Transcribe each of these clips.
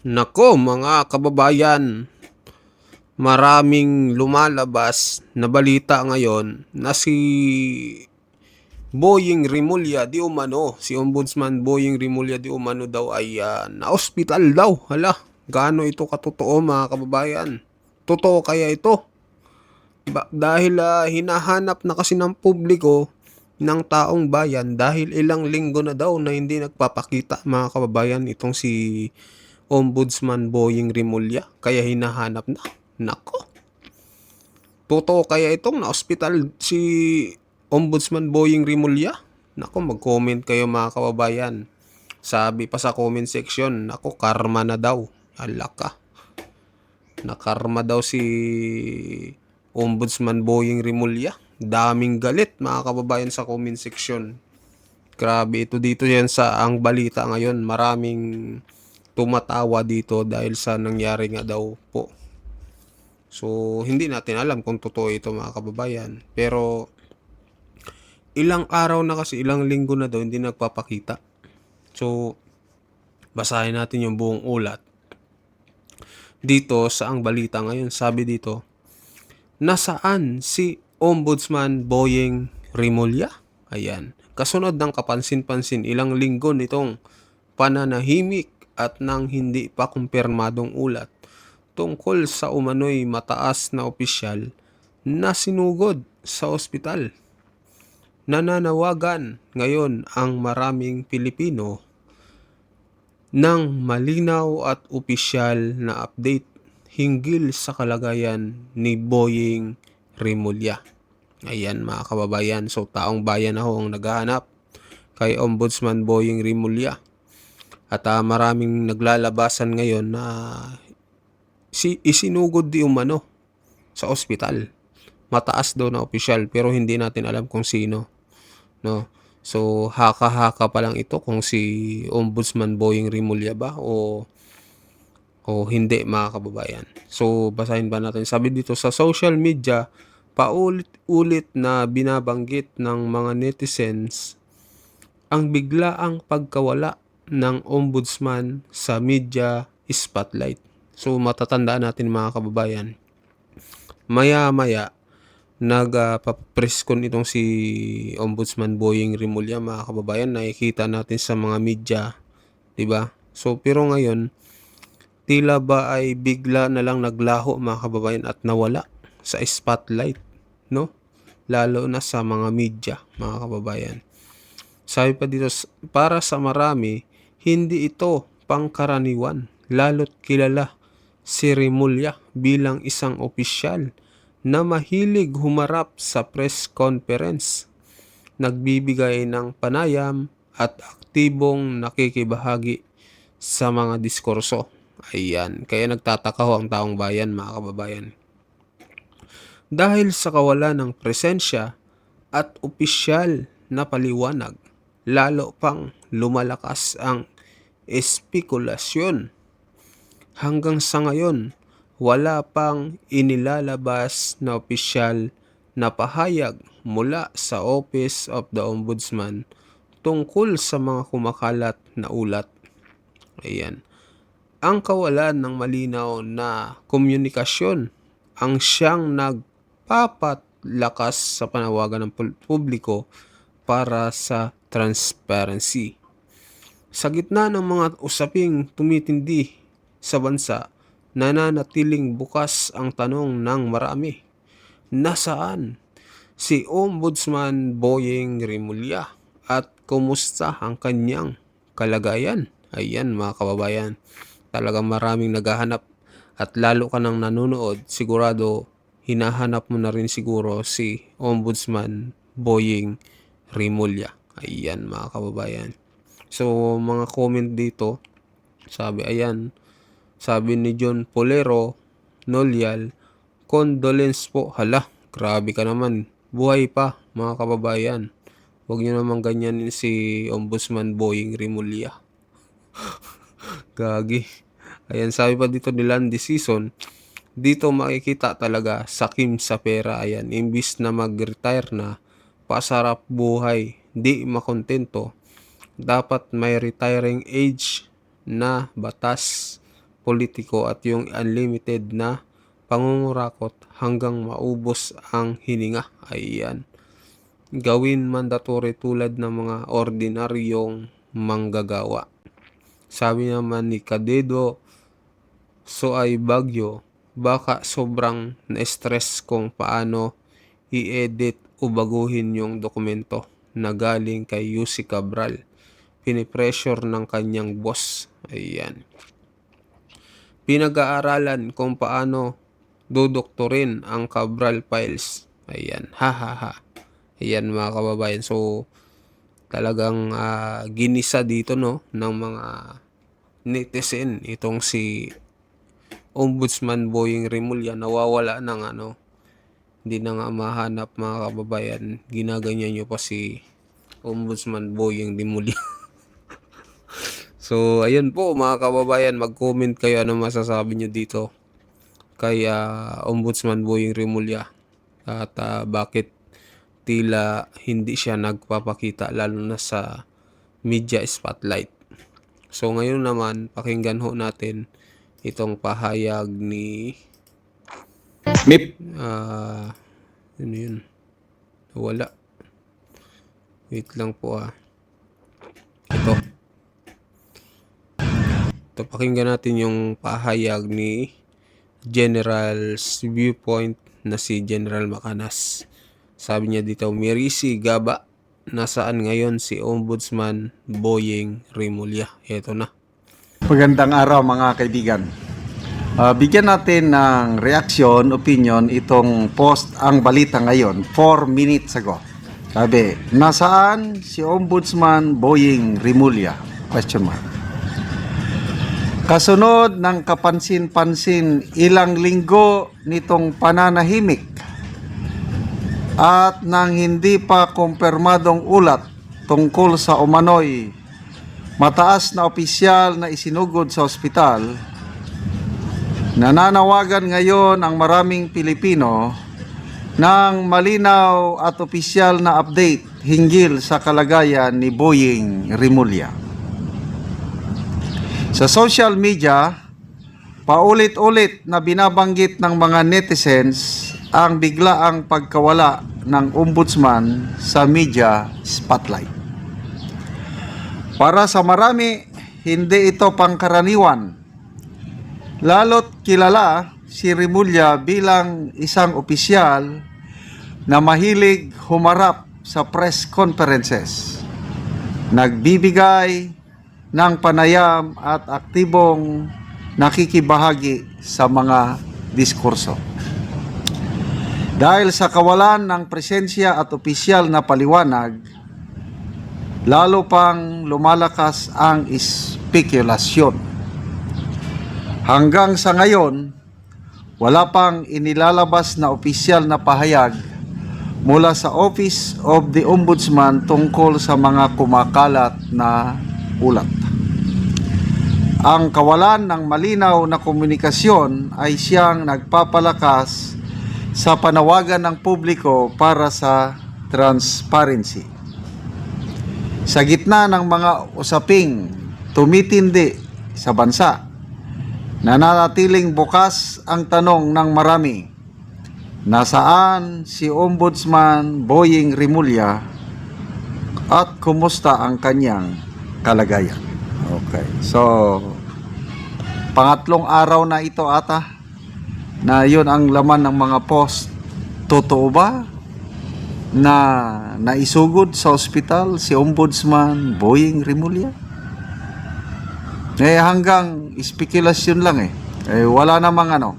Nako mga kababayan, maraming lumalabas na balita ngayon na si Boying Rimulya di umano, si Ombudsman Boying Rimulya di umano daw ay na-hospital daw. Hala, gaano ito katotoo mga kababayan? Totoo kaya ito? Dahil hinahanap na kasi ng publiko ng taong bayan dahil ilang linggo na daw na hindi nagpapakita mga kababayan itong si Ombudsman Boying Rimulya, kaya hinahanap na. Nako, totoo kaya itong na-hospital si Ombudsman Boying Rimulya? Nako, mag-comment kayo mga kababayan. Sabi pa sa comment section, nako, karma na daw. Alaka, nakarma daw si Ombudsman Boying Rimulya. Daming galit mga kababayan sa comment section. Grabe ito dito yan sa ang balita ngayon. Maraming tumatawa dito dahil sa nangyari nga daw po. So, hindi natin alam kung totoo ito mga kababayan. Pero, ilang araw na kasi, ilang linggo na daw hindi nagpapakita. So, basahin natin yung buong ulat. Dito sa ang balita ngayon, sabi dito, nasaan si Ombudsman Boying Rimulya? Ayan. Kasunod ng kapansin-pansin ilang linggo nitong pananahimik at nang hindi pa kumpirmadong ulat tungkol sa umano'y mataas na opisyal na sinugod sa ospital. Nananawagan ngayon ang maraming Pilipino ng malinaw at opisyal na update hinggil sa kalagayan ni Boying Rimulya. Ayan mga kababayan, so taong bayan ako ang naghahanap kay Ombudsman Boying Rimulya. At maraming naglalabasan ngayon na isinugod di umano sa ospital. Mataas daw na opisyal pero hindi natin alam kung sino. No? So haka-haka pa lang ito kung si Ombudsman Boying Rimulya ba o hindi mga kababayan. So basahin ba natin. Sabi dito sa social media, paulit-ulit na binabanggit ng mga netizens ang biglaang pagkawala ng ombudsman sa media spotlight. So matatandaan natin mga kababayan, maya-maya nagpapreskon itong si Ombudsman Boying Rimulya mga kababayan, nakikita natin sa mga media, 'di ba? So pero ngayon tila ba ay bigla na lang naglaho mga kababayan at nawala sa spotlight, no? Lalo na sa mga media mga kababayan. Sabi pa dito, para sa marami, hindi ito pangkaraniwan. Lalo't kilala si Rimulya bilang isang opisyal na mahilig humarap sa press conference, nagbibigay ng panayam at aktibong nakikibahagi sa mga diskurso. Ayan, kaya nagtataka ho ang taong bayan mga kababayan. Dahil sa kawalan ng presensya at opisyal na paliwanag, lalo pang lumalakas ang espekulasyon. Hanggang sa ngayon, wala pang inilalabas na opisyal na pahayag mula sa Office of the Ombudsman tungkol sa mga kumakalat na ulat. Ayan. Ang kawalan ng malinaw na komunikasyon ang siyang nagpapalakas sa panawagan ng publiko para sa transparency. Sa gitna ng mga usaping tumitindi sa bansa, nananatiling bukas ang tanong ng marami. Nasaan si Ombudsman Boying Rimulya at kumusta ang kanyang kalagayan? Ayan mga kababayan, talagang maraming naghahanap at lalo ka nang nanonood, sigurado hinahanap mo na rin siguro si Ombudsman Boying Rimulya. Ayan mga kababayan. So mga comment dito, sabi ni John Polero Nolial, condolence po. Hala, grabe ka naman. Buhay pa mga kababayan. Huwag nyo naman ganyanin si Ombudsman Boying Rimulya. Gagi. Ayan, sabi pa dito ni Landy Season, dito makikita talaga sakim sa pera. Ayan, imbis na mag-retire na, pasarap buhay, di makontento. Dapat may retiring age na batas politiko at yung unlimited na pangungurakot hanggang maubos ang hininga. Ayan. Gawin mandatory tulad ng mga ordinaryong manggagawa. Sabi naman ni Kadedo, so ay Bagyo, baka sobrang na-stress kung paano i-edit o baguhin yung dokumento na galing kay UC Cabral. Pinipressure ng kanyang boss. Ayan. Pinag-aaralan kung paano dudoktorin ang Cabral files. Ayan. Ha ha ha. Ayan mga kababayan. So talagang ginisa dito no ng mga netizen itong si Ombudsman Boying Rimulya. Nawawala ng hindi na nga mahanap mga kababayan. Ginaganyan nyo pa si Ombudsman Boying Rimulya. So ayun po mga kababayan, mag-comment kayo ano masasabi nyo dito kay Ombudsman Boying Rimulya at bakit tila hindi siya nagpapakita lalo na sa media spotlight. So ngayon naman pakinggan ho natin itong pahayag ni MIP. Ano yun? Wala. Wait lang po Ito pakinggan natin yung pahayag ni General's Viewpoint na si General Macanas. Sabi niya dito, Mirisi Gaba, nasaan ngayon si Ombudsman Boying Rimulya? Ito na. Magandang araw mga kaibigan. Bigyan natin ng reaksyon, opinion itong post ang balita ngayon 4 minutes ago. Sabi, nasaan si Ombudsman Boying Rimulya? Question mark. Kasunod ng kapansin-pansin ilang linggo nitong pananahimik at nang hindi pa kumpirmadong ulat tungkol sa umano'y mataas na opisyal na isinugod sa ospital, nananawagan ngayon ang maraming Pilipino ng malinaw at opisyal na update hinggil sa kalagayan ni Boying Rimulya. Sa social media, paulit-ulit na binabanggit ng mga netizens ang biglaang pagkawala ng ombudsman sa media spotlight. Para sa marami, hindi ito pangkaraniwan. Lalo't kilala si Rimulya bilang isang opisyal na mahilig humarap sa press conferences, nagbibigay ng panayam at aktibong nakikibahagi sa mga diskurso. Dahil sa kawalan ng presensya at opisyal na paliwanag, lalo pang lumalakas ang spekulasyon. Hanggang sa ngayon, wala pang inilalabas na opisyal na pahayag mula sa Office of the Ombudsman tungkol sa mga kumakalat na ulat. Ang kawalan ng malinaw na komunikasyon ay siyang nagpapalakas sa panawagan ng publiko para sa transparency. Sa gitna ng mga usaping tumitindi sa bansa, nananatiling bukas ang tanong ng marami, nasaan si Ombudsman Boying Rimulya at kumusta ang kanyang kalagayan? Okay, so pangatlong araw na ito ata na yun ang laman ng mga post. Totoo ba na naisugod sa ospital si Ombudsman Boying Rimulya? Hanggang spekulasyon lang wala namang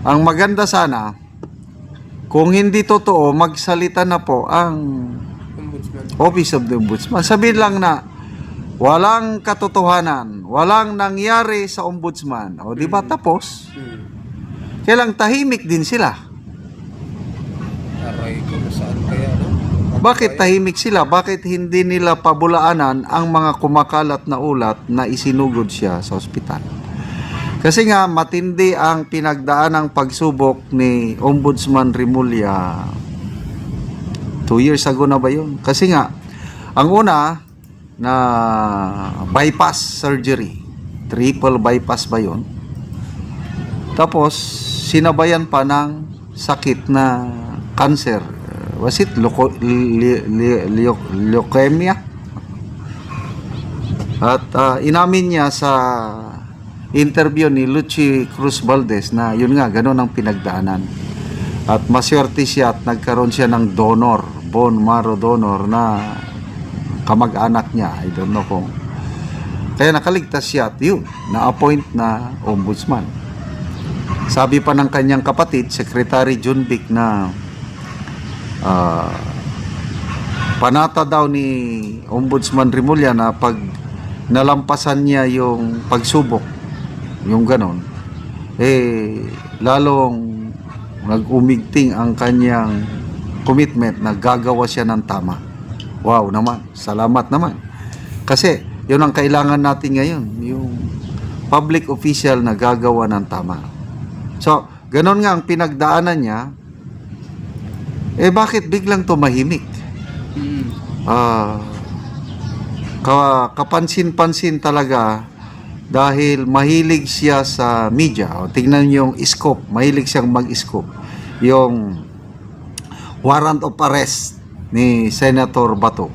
Ang maganda sana, kung hindi totoo, magsalita na po ang Office of the Ombudsman. Sabihin lang na walang katotohanan, walang nangyari sa ombudsman. O di ba tapos? Kailang tahimik din sila. Aray ko, saan kaya Bakit tahimik sila? Bakit hindi nila pabulaanan ang mga kumakalat na ulat na isinugod siya sa ospital? Kasi nga matindi ang pinagdaanang pagsubok ni Ombudsman Rimulya 2 years ago na ba yun? Kasi nga, ang una na bypass surgery, triple bypass ba yun? Tapos, sinabayan pa ng sakit na cancer. Was it leukemia? At inamin niya sa interview ni Lucy Cruz Valdez na yun nga, ganun ang pinagdaanan. At maswerte siya at nagkaroon siya ng donor, bone marrow donor na kamag-anak niya. I don't know kung. Kaya nakaligtas siya at yun, na-appoint na ombudsman. Sabi pa ng kanyang kapatid, Secretary Junbic, na panata daw ni Ombudsman Rimulya na pag nalampasan niya yung pagsubok, yung ganon, lalong nag-umigting ang kanyang commitment na gagawa siya ng tama. Wow naman, salamat naman. Kasi yun ang kailangan natin ngayon, yung public official na gagawa ng tama. So, ganon nga ang pinagdaanan niya, bakit biglang tumahimik? Kapansin-pansin talaga dahil mahilig siya sa media. Tingnan yung scope, mahilig siyang mag-scope. Yung warrant of arrest ni Senator Bato.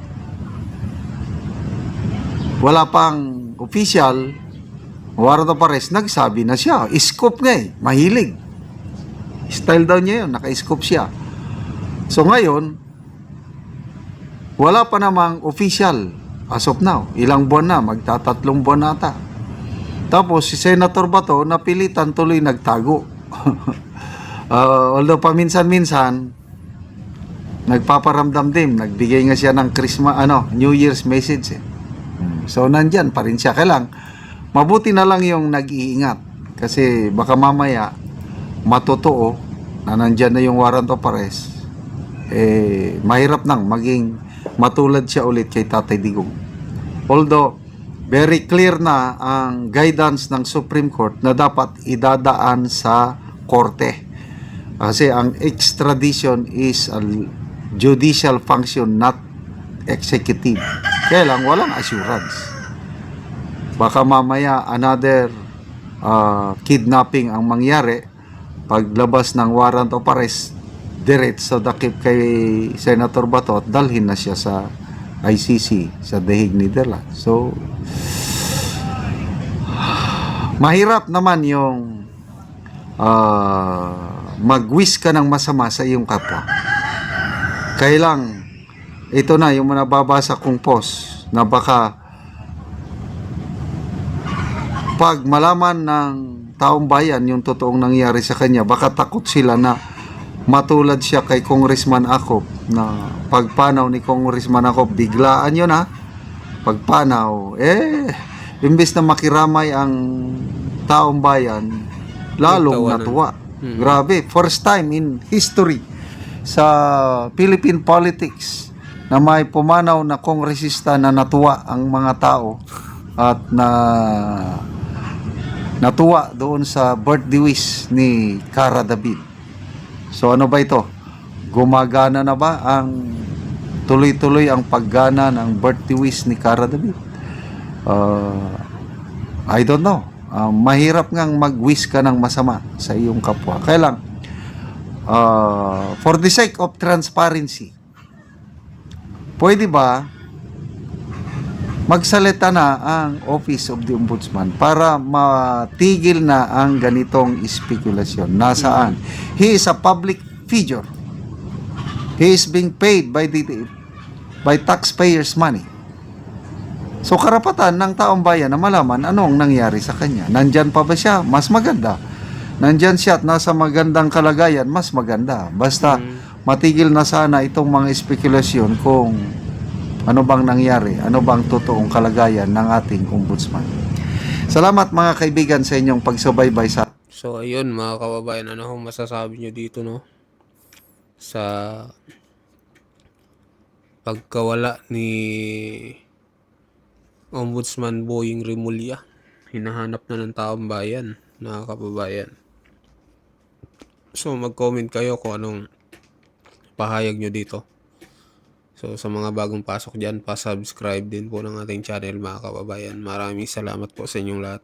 Wala pang official, warrant of arrest, nagsabi na siya. Scope nga mahilig. Style daw niya yun, naka-scope siya. So ngayon, wala pa namang official as of now. Ilang buwan na, magtatatlong buwan nata. Tapos si Senator Bato napilitan tuloy nagtago. Although paminsan-minsan nagpaparamdam din, nagbigay nga siya ng New Year's message. So nandyan pa rin siya. Kailang mabuti na lang yung nag-iingat kasi baka mamaya matotoo na nandyan na yung warrant of arrest. Mahirap nang maging matulad siya ulit kay Tatay Digong. Although very clear na ang guidance ng Supreme Court na dapat idadaan sa korte. Kasi ang extradition is a judicial function, not executive. Kaya lang walang assurance. Baka mamaya another kidnapping ang mangyari, paglabas ng warrant of arrest, diretso dakip kay Senator Bato at dalhin na siya sa ICC sa The Hague, Netherlands. So mahirap naman yung mag-wish ka ng masama sa iyong kapwa. Kailang ito na yung nababasa kong post na baka pag malaman ng taong bayan yung totoong nangyari sa kanya, baka takot sila na matulad siya kay Congressman Acop, na pagpanaw ni Congressman Acop, biglaan yun pagpanaw, imbes na makiramay ang taong bayan, lalong natuwa. Grabe, first time in history sa Philippine politics na may pumanaw na kongresista na natuwa ang mga tao at natuwa doon sa birthday wish ni Cara David. So ano ba ito? Gumagana na ba ang tuloy-tuloy ang paggana ng birthday wish ni Cara David? I don't know. Mahirap ngang mag-wish ka ng masama sa iyong kapwa. Kaya lang, for the sake of transparency, pwede ba magsalita na ang Office of the Ombudsman para matigil na ang ganitong spekulasyon? Nasaan? He is a public figure. He is being paid by taxpayers' money. So karapatan ng taong bayan na malaman anong nangyari sa kanya. Nandyan pa ba siya? Mas maganda. Nandyan siya at nasa magandang kalagayan, mas maganda. Basta matigil na sana itong mga spekulasyon kung ano bang nangyari, ano bang totoong kalagayan ng ating ombudsman. Salamat mga kaibigan sa inyong pagsubaybay sa... So ayun mga kababayan, ano hong masasabi nyo dito, no? Sa pagkawala ni Ombudsman Boying Rimulya. Hinahanap na ng taong bayan, mga kababayan. So mag-comment kayo kung anong pahayag nyo dito. So sa mga bagong pasok dyan, pa-subscribe din po ng ating channel mga kababayan. Maraming salamat po sa inyong lahat.